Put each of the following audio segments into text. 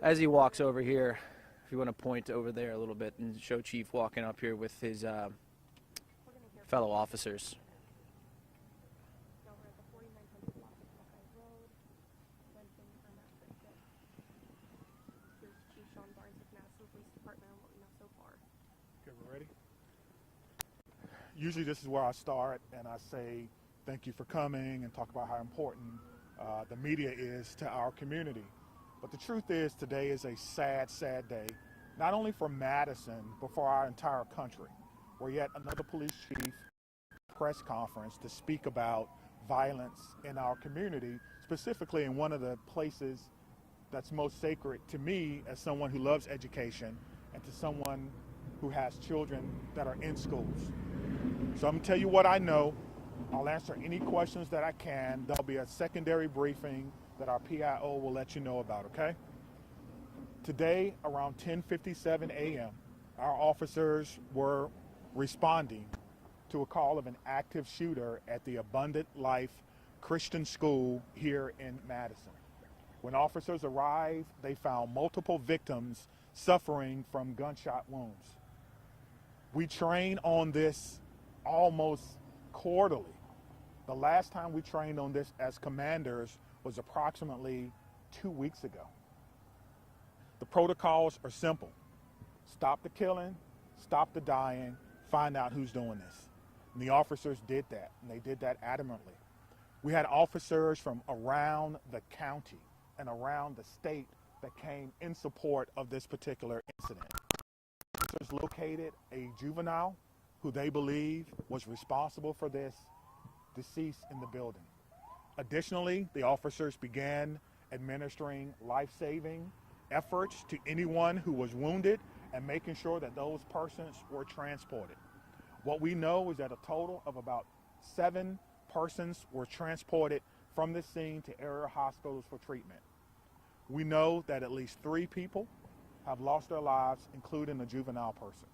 As he walks over here, if you want to point over there a little bit and show Chief walking up here with his fellow officers. Okay, we're ready? Usually this is where I start and I say thank you for coming and talk about how important the media is to our community. But the truth is today is a sad, sad day, not only for Madison, but for our entire country. We're yet another police chief press conference to speak about violence in our community, specifically in one of the places that's most sacred to me as someone who loves education and to someone who has children that are in schools. So I'm gonna tell you what I know. I'll answer any questions that I can. There'll be a secondary briefing that our PIO will let you know about, okay? Today, around 10:57 a.m., our officers were responding to a call of an active shooter at the Abundant Life Christian School here in Madison. When officers arrived, they found multiple victims suffering from gunshot wounds. We train on this almost quarterly. The last time we trained on this as commanders was approximately 2 weeks ago. The protocols are simple. Stop the killing, stop the dying, find out who's doing this. And the officers did that, and they did that adamantly. We had officers from around the county and around the state that came in support of this particular incident. Officers located a juvenile who they believe was responsible for this deceased in the building. Additionally, the officers began administering life-saving efforts to anyone who was wounded and making sure that those persons were transported. What we know is that a total of about 7 persons were transported from this scene to area hospitals for treatment. We know that at least 3 people have lost their lives, including a juvenile person.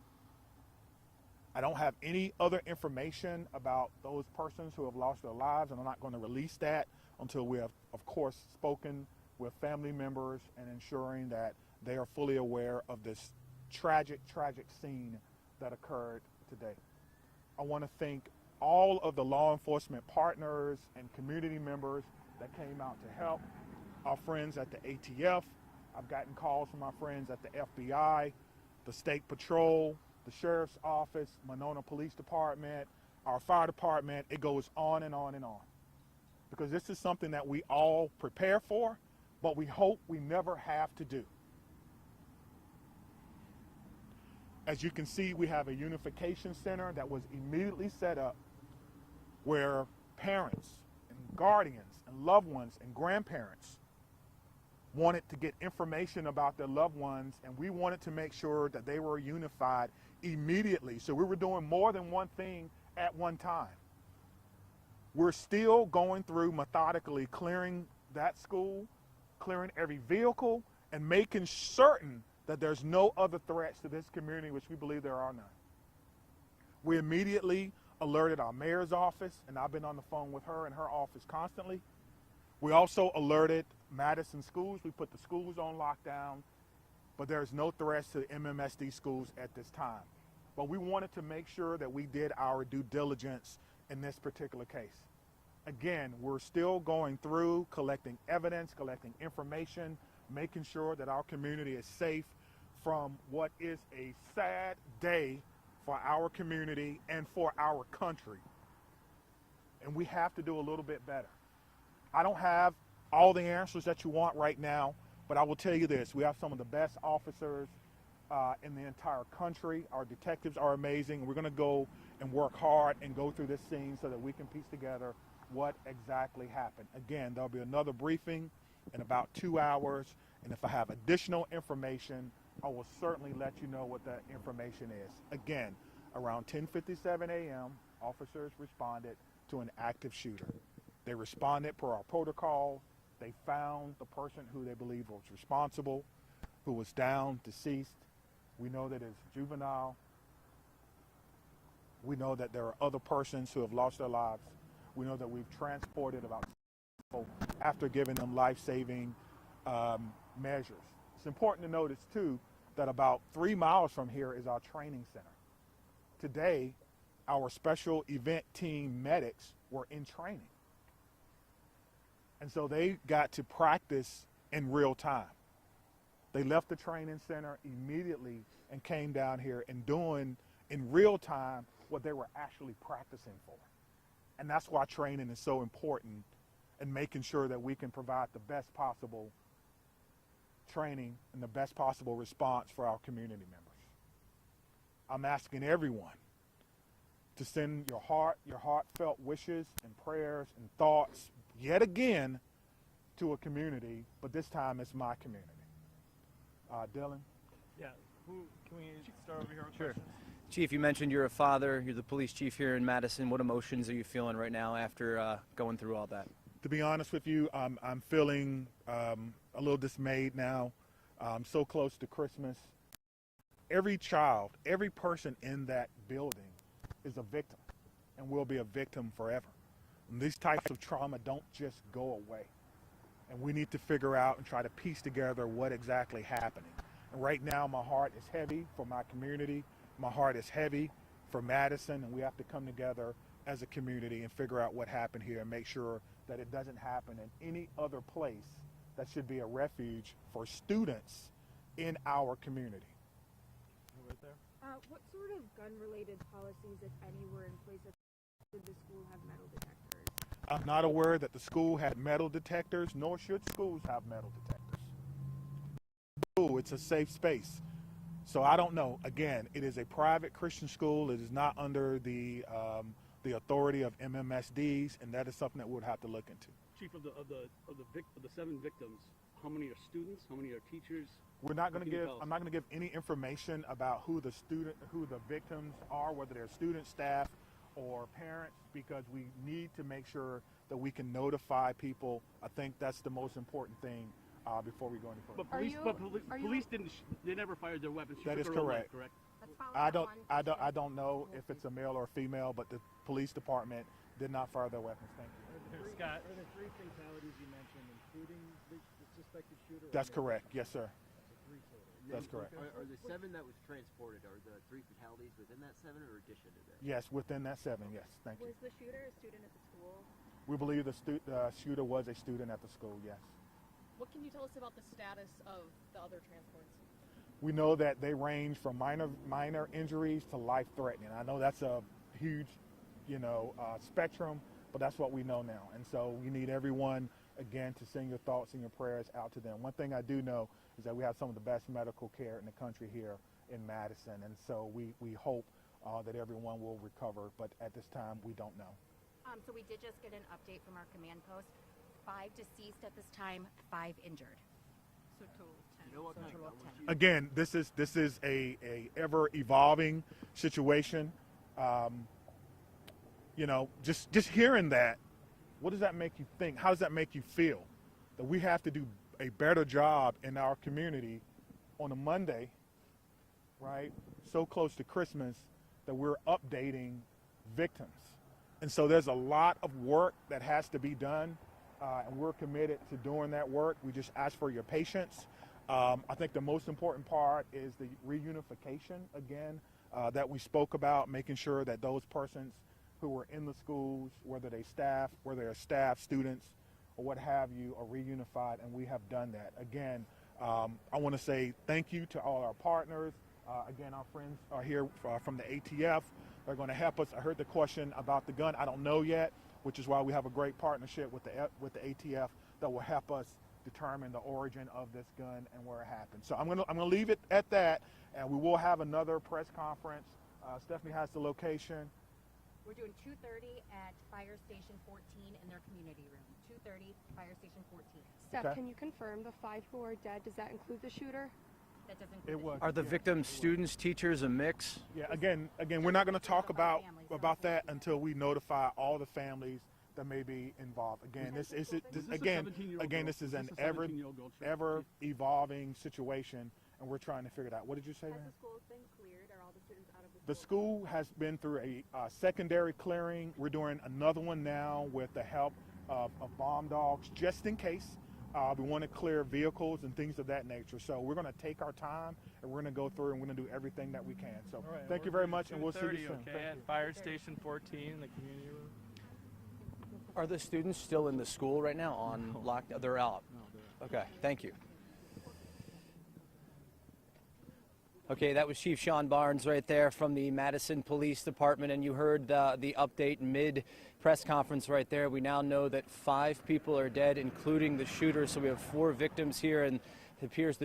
I don't have any other information about those persons who have lost their lives, and I'm not going to release that until we have, of course, spoken with family members and ensuring that they are fully aware of this tragic, tragic scene that occurred today. I want to thank all of the law enforcement partners and community members that came out to help. Our friends at the ATF. I've gotten calls from my friends at the FBI, the State Patrol, the Sheriff's Office, Monona Police Department, our fire department. It goes on and on and on. Because this is something that we all prepare for, but we hope we never have to do. As you can see, we have a unification center that was immediately set up where parents and guardians and loved ones and grandparents wanted to get information about their loved ones, and we wanted to make sure that they were unified immediately. So we were doing more than one thing at one time. We're still going through methodically clearing that school, clearing every vehicle, and making certain that there's no other threats to this community, which we believe there are none. We immediately alerted our mayor's office, and I've been on the phone with her and her office constantly. We also alerted Madison schools. We put the schools on lockdown, but there's no threats to MMSD schools at this time. But we wanted to make sure that we did our due diligence in this particular case. Again, we're still going through collecting evidence, collecting information, making sure that our community is safe from what is a sad day for our community and for our country. And we have to do a little bit better. I don't have all the answers that you want right now, but I will tell you this: we have some of the best officers in the entire country. Our detectives are amazing. We're going to go and work hard and go through this scene so that we can piece together what exactly happened. Again, there'll be another briefing in about 2 hours, and if I have additional information, I will certainly let you know what that information is. Again, around 10:57 a.m., officers responded to an active shooter. They responded per our protocol. They found the person who they believe was responsible, who was down, deceased. We know that it's juvenile. We know that there are other persons who have lost their lives. We know that we've transported about 6 people after giving them life-saving measures. It's important to notice too that about 3 miles from here is our training center. Today, our special event team medics were in training. And so they got to practice in real time. They left the training center immediately and came down here and doing in real time what they were actually practicing for. And that's why training is so important, and making sure that we can provide the best possible training and the best possible response for our community members. I'm asking everyone to send your heartfelt wishes and prayers and thoughts yet again to a community, but this time it's my community. Dylan? Yeah, can we start over here on Sure. questions? Chief, you mentioned you're a father. You're the police chief here in Madison. What emotions are you feeling right now after going through all that? To be honest with you, I'm feeling a little dismayed now. I'm so close to Christmas. Every child, every person in that building is a victim and will be a victim forever. And these types of trauma don't just go away. And we need to figure out and try to piece together what exactly happening. And right now, my heart is heavy for my community. My heart is heavy for Madison, and we have to come together as a community and figure out what happened here and make sure that it doesn't happen in any other place that should be a refuge for students in our community. Right there. What sort of gun-related policies, if any, were in place? Did the school have metal detectors? I'm not aware that the school had metal detectors, nor should schools have metal detectors. School, it's a safe space. So I don't know. Again, it is a private Christian school. It is not under the authority of MMSDs, and that is something that we'll have to look into. Chief, of the 7 victims, how many are students? How many are teachers? We're not going to What can you give. tell us? I'm not going to give any information about who the victims are, whether they're students, staff, or parents, because we need to make sure that we can notify people. I think that's the most important thing before we go any further. But police didn't. They never fired their weapons. She That took is her own correct. life, correct? I don't know if it's a male or female, but the police department did not fire their weapons. Thank you. Scott. Are there 3 fatalities you mentioned, including the suspected shooter? That's correct. Yes, sir. 3 total. That's correct. Are the 7 that was transported, are the 3 fatalities within that 7 or addition to that? Yes, within that 7. Yes, thank you. Was the shooter a student at the school? We believe the shooter was a student at the school. Yes. What can you tell us about the status of the other transports? We know that they range from minor injuries to life-threatening. I know that's a huge, spectrum, but that's what we know now. And so we need everyone, again, to send your thoughts and your prayers out to them. One thing I do know is that we have some of the best medical care in the country here in Madison, and so we hope that everyone will recover, but at this time we don't know. So we did just get an update from our command post. 5 deceased at this time, 5 injured. So total 10. You know what kind of Total gun of was 10. used? Again, this is a ever evolving situation. Just hearing that, what does that make you think? How does that make you feel? That we have to do a better job in our community on a Monday, right? So close to Christmas, that we're updating victims. And so there's a lot of work that has to be done, and we're committed to doing that work. We just ask for your patience. I think the most important part is the reunification, again, that we spoke about, making sure that those persons who were in the schools, whether they're staff, students, or what have you, are reunified, and we have done that. Again, I want to say thank you to all our partners. Again, our friends are here from the ATF. They're going to help us. I heard the question about the gun. I don't know yet, which is why we have a great partnership with the ATF that will help us determine the origin of this gun and where it happened. So I'm gonna leave it at that, and we will have another press conference. Stephanie has the location. We're doing 2:30 at Fire Station 14 in their community room. 2:30, Fire Station 14. Steph, Okay. can you confirm the 5 who are dead? Does that include the shooter? That doesn't It include the was. shooter. Are the victims students, teachers, a mix? Yeah. Again, we're not going to talk about that until we notify all the families that may be involved. Again, this is an ever evolving situation, and we're trying to figure it out. What did you say, Has man? the school been cleared? Are all the students out of the The school has been through a secondary clearing. We're doing another one now with the help of bomb dogs, just in case. We want to clear vehicles and things of that nature. So we're going to take our time, and we're going to go through, and we're going to do everything that we can. So All right, thank you we're very here much, and we'll see you 2:30, soon. Okay, Thank at you. Fire Station 14 in the community room. Are the students still in the school right now on lockdown? They're out. Okay, thank you. Okay, that was Chief Sean Barnes right there from the Madison Police Department, and you heard the update mid-press conference right there. We now know that 5 people are dead, including the shooter, so we have 4 victims here, and it appears the